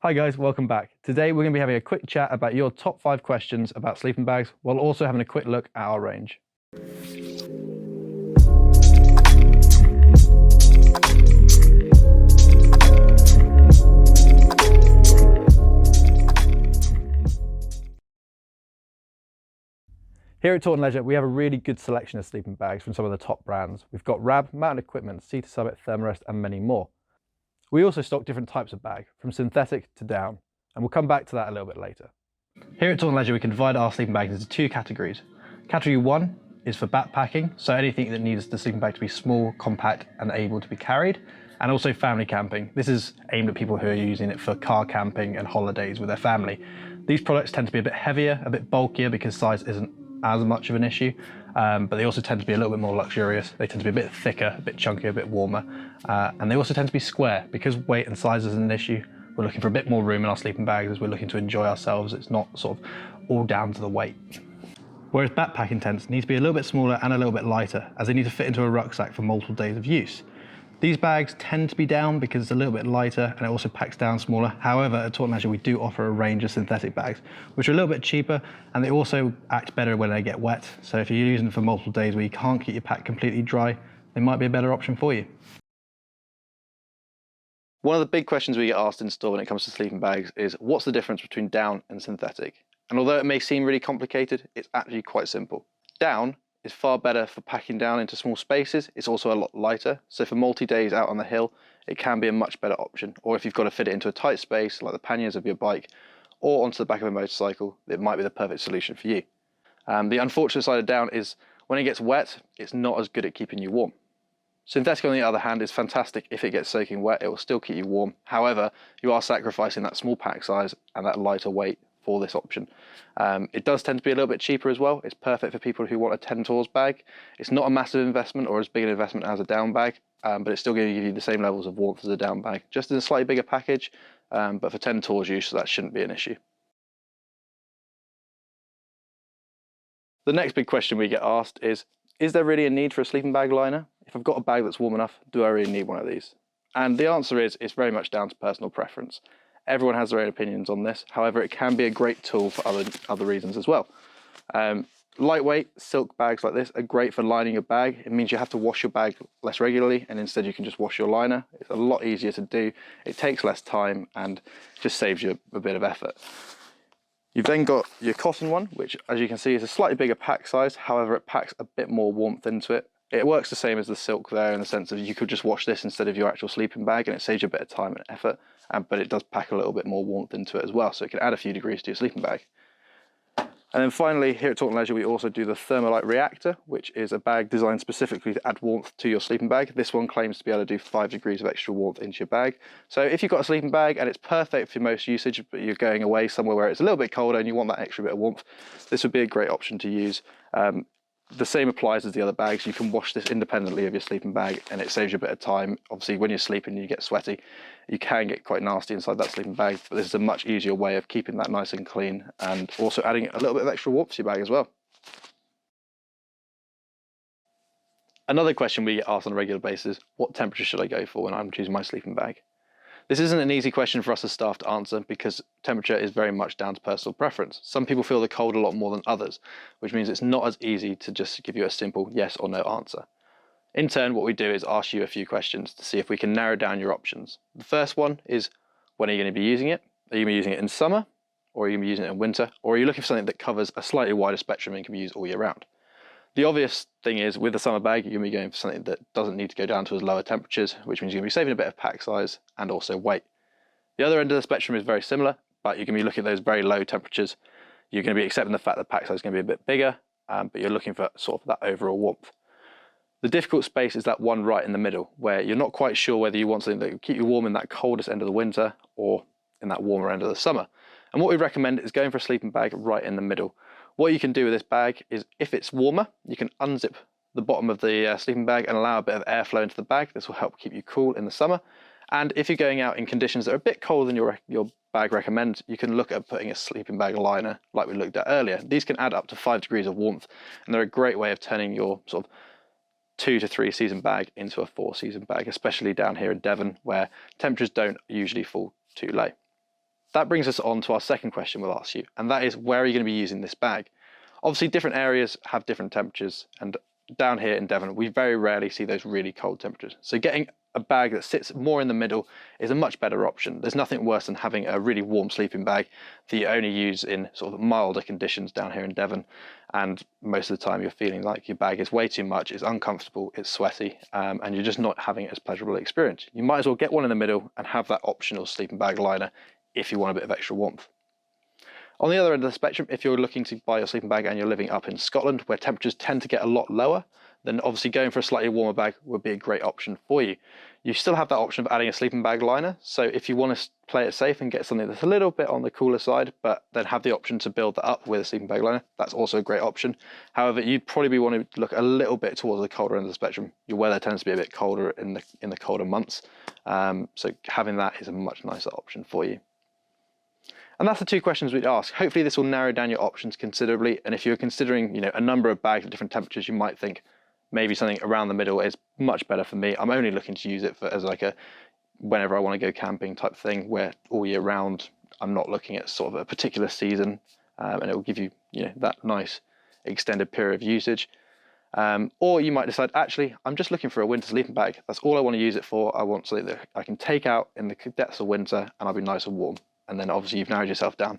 Hi guys, welcome back. Today we're going to be having a quick chat about your top 5 questions about sleeping bags, while also having a quick look at our range. Here at Taunton Leisure, we have a really good selection of sleeping bags from some of the top brands. We've got Rab, Mountain Equipment, Sea to Summit, Thermarest, and many more. We also stock different types of bag, from synthetic to down, and we'll come back to that a little bit later. Here at Taunton Leisure, we can divide our sleeping bags into 2 categories. Category 1 is for backpacking, so anything that needs the sleeping bag to be small, compact, and able to be carried, and also family camping. This is aimed at people who are using it for car camping and holidays with their family. These products tend to be a bit heavier, a bit bulkier because size isn't as much of an issue, but they also tend to be a little bit more luxurious. They tend to be a bit thicker, a bit chunkier, a bit warmer, and they also tend to be square. Because weight and size isn't an issue, we're looking for a bit more room in our sleeping bags as we're looking to enjoy ourselves. It's not sort of all down to the weight. Whereas backpacking tents need to be a little bit smaller and a little bit lighter, as they need to fit into a rucksack for multiple days of use. These bags tend to be down because it's a little bit lighter and it also packs down smaller. However, at Taunton Leisure, we do offer a range of synthetic bags, which are a little bit cheaper, and they also act better when they get wet. So if you're using them for multiple days where you can't keep your pack completely dry, they might be a better option for you. One of the big questions we get asked in store when it comes to sleeping bags is, what's the difference between down and synthetic? And although it may seem really complicated, it's actually quite simple. Down is far better for packing down into small spaces. It's also a lot lighter, so for multi-days out on the hill, it can be a much better option. Or if you've got to fit it into a tight space, like the panniers of your bike, or onto the back of a motorcycle, it might be the perfect solution for you. The unfortunate side of down is, when it gets wet, it's not as good at keeping you warm. Synthetic, on the other hand, is fantastic if it gets soaking wet. It will still keep you warm. However, you are sacrificing that small pack size and that lighter weight for this option. It does tend to be a little bit cheaper as well. It's perfect for people who want a 10 tours bag. It's not a massive investment or as big an investment as a down bag, but it's still going to give you the same levels of warmth as a down bag, just in a slightly bigger package, but for 10 tours use, that shouldn't be an issue. The next big question we get asked is there really a need for a sleeping bag liner? If I've got a bag that's warm enough, do I really need one of these? And the answer is, it's very much down to personal preference. Everyone has their own opinions on this. However, it can be a great tool for other reasons as well. Lightweight silk bags like this are great for lining your bag. It means you have to wash your bag less regularly, and instead you can just wash your liner. It's a lot easier to do. It takes less time and just saves you a bit of effort. You've then got your cotton one, which, as you can see, is a slightly bigger pack size. However, it packs a bit more warmth into it. It works the same as the silk there, in the sense of you could just wash this instead of your actual sleeping bag, and it saves you a bit of time and effort, but it does pack a little bit more warmth into it as well, so it can add a few degrees to your sleeping bag. And then finally, here at Taunton Leisure, we also do the Thermalite Reactor, which is a bag designed specifically to add warmth to your sleeping bag. This one claims to be able to do 5 degrees of extra warmth into your bag. So if you've got a sleeping bag and it's perfect for most usage, but you're going away somewhere where it's a little bit colder and you want that extra bit of warmth, this would be a great option to use. The same applies as the other bags. You can wash this independently of your sleeping bag and it saves you a bit of time. Obviously, when you're sleeping and you get sweaty, you can get quite nasty inside that sleeping bag, but this is a much easier way of keeping that nice and clean and also adding a little bit of extra warmth to your bag as well. Another question we get asked on a regular basis, what temperature should I go for when I'm choosing my sleeping bag? This isn't an easy question for us as staff to answer because temperature is very much down to personal preference. Some people feel the cold a lot more than others, which means it's not as easy to just give you a simple yes or no answer. In turn, what we do is ask you a few questions to see if we can narrow down your options. The first one is, when are you going to be using it? Are you going to be using it in summer, or are you going to be using it in winter, or are you looking for something that covers a slightly wider spectrum and can be used all year round? The obvious thing is, with the summer bag, you're going to be going for something that doesn't need to go down to as lower temperatures, which means you're going to be saving a bit of pack size and also weight. The other end of the spectrum is very similar, but you're going to be looking at those very low temperatures. You're going to be accepting the fact that pack size is going to be a bit bigger, but you're looking for sort of that overall warmth. The difficult space is that one right in the middle, where you're not quite sure whether you want something that will keep you warm in that coldest end of the winter or in that warmer end of the summer. And what we recommend is going for a sleeping bag right in the middle. What you can do with this bag is, if it's warmer, you can unzip the bottom of the sleeping bag and allow a bit of airflow into the bag. This will help keep you cool in the summer. And if you're going out in conditions that are a bit colder than your bag recommends, you can look at putting a sleeping bag liner like we looked at earlier. These can add up to 5 degrees of warmth, and they're a great way of turning your sort of 2 to 3 season bag into a 4 season bag, especially down here in Devon, where temperatures don't usually fall too low. That brings us on to our second question we'll ask you, and that is, where are you going to be using this bag? Obviously, different areas have different temperatures, and down here in Devon, we very rarely see those really cold temperatures. So getting a bag that sits more in the middle is a much better option. There's nothing worse than having a really warm sleeping bag that you only use in sort of milder conditions down here in Devon, and most of the time you're feeling like your bag is way too much, it's uncomfortable, it's sweaty, and you're just not having it as pleasurable an experience. You might as well get one in the middle and have that optional sleeping bag liner if you want a bit of extra warmth. On the other end of the spectrum, if you're looking to buy your sleeping bag and you're living up in Scotland, where temperatures tend to get a lot lower, then obviously going for a slightly warmer bag would be a great option for you. You still have that option of adding a sleeping bag liner, so if you want to play it safe and get something that's a little bit on the cooler side, but then have the option to build that up with a sleeping bag liner, that's also a great option. However, you'd probably want to look a little bit towards the colder end of the spectrum. Your weather tends to be a bit colder in the colder months, so having that is a much nicer option for you. And that's the two questions we'd ask. Hopefully this will narrow down your options considerably. And if you're considering, a number of bags at different temperatures, you might think maybe something around the middle is much better for me. I'm only looking to use it as like a whenever I want to go camping type thing, where all year round I'm not looking at sort of a particular season, and it will give you, that nice extended period of usage. Or you might decide, actually, I'm just looking for a winter sleeping bag. That's all I want to use it for. I want something that I can take out in the depths of winter and I'll be nice and warm. And then obviously you've narrowed yourself down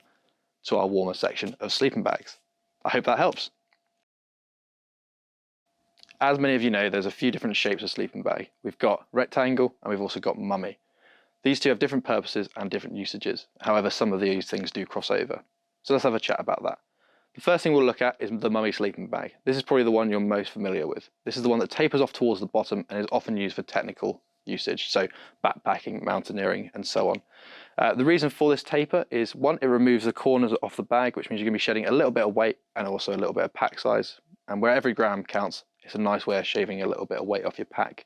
to our warmer section of sleeping bags. I hope that helps. As many of you know, there's a few different shapes of sleeping bag. We've got rectangle and we've also got mummy. These two have different purposes and different usages. However, some of these things do cross over. So let's have a chat about that. The first thing we'll look at is the mummy sleeping bag. This is probably the one you're most familiar with. This is the one that tapers off towards the bottom and is often used for technical usage, so backpacking, mountaineering, and so on. The reason for this taper is, one, it removes the corners off the bag, which means you're going to be shedding a little bit of weight and also a little bit of pack size. And where every gram counts, it's a nice way of shaving a little bit of weight off your pack.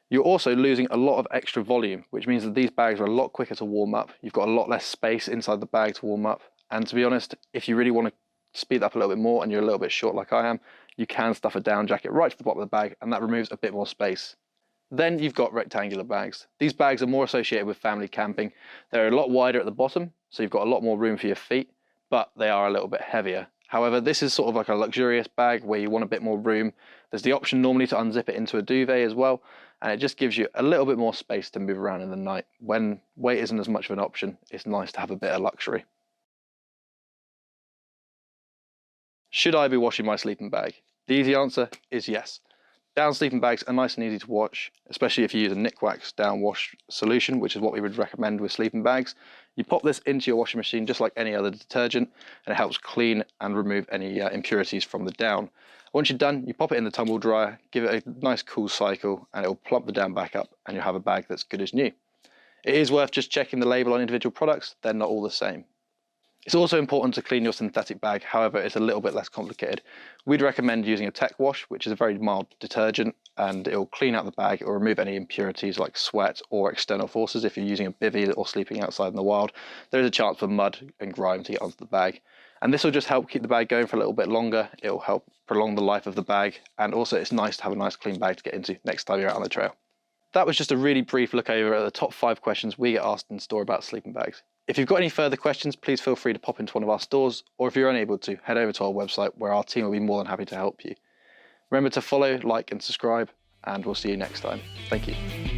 You're also losing a lot of extra volume, which means that these bags are a lot quicker to warm up. You've got a lot less space inside the bag to warm up. And to be honest, if you really want to speed up a little bit more and you're a little bit short like I am, you can stuff a down jacket right to the bottom of the bag, and that removes a bit more space. Then you've got rectangular bags. These bags are more associated with family camping. They're a lot wider at the bottom, so you've got a lot more room for your feet, but they are a little bit heavier. However, this is sort of like a luxurious bag where you want a bit more room. There's the option normally to unzip it into a duvet as well, and it just gives you a little bit more space to move around in the night. When weight isn't as much of an option, it's nice to have a bit of luxury. Should I be washing my sleeping bag? The easy answer is yes. Down sleeping bags are nice and easy to wash, especially if you use a Nikwax down wash solution, which is what we would recommend with sleeping bags. You pop this into your washing machine just like any other detergent, and it helps clean and remove any impurities from the down. Once you're done, you pop it in the tumble dryer, give it a nice cool cycle, and it will plump the down back up, and you'll have a bag that's good as new. It is worth just checking the label on individual products. They're not all the same. It's also important to clean your synthetic bag, however it's a little bit less complicated. We'd recommend using a Tech Wash, which is a very mild detergent, and it will clean out the bag or remove any impurities like sweat or external forces. If you're using a bivvy or sleeping outside in the wild, there is a chance for mud and grime to get onto the bag. And this will just help keep the bag going for a little bit longer. It will help prolong the life of the bag, and also it's nice to have a nice clean bag to get into next time you're out on the trail. That was just a really brief look over at the top 5 questions we get asked in store about sleeping bags. If you've got any further questions, please feel free to pop into one of our stores, or if you're unable to, head over to our website where our team will be more than happy to help you. Remember to follow, like and subscribe, and we'll see you next time. Thank you.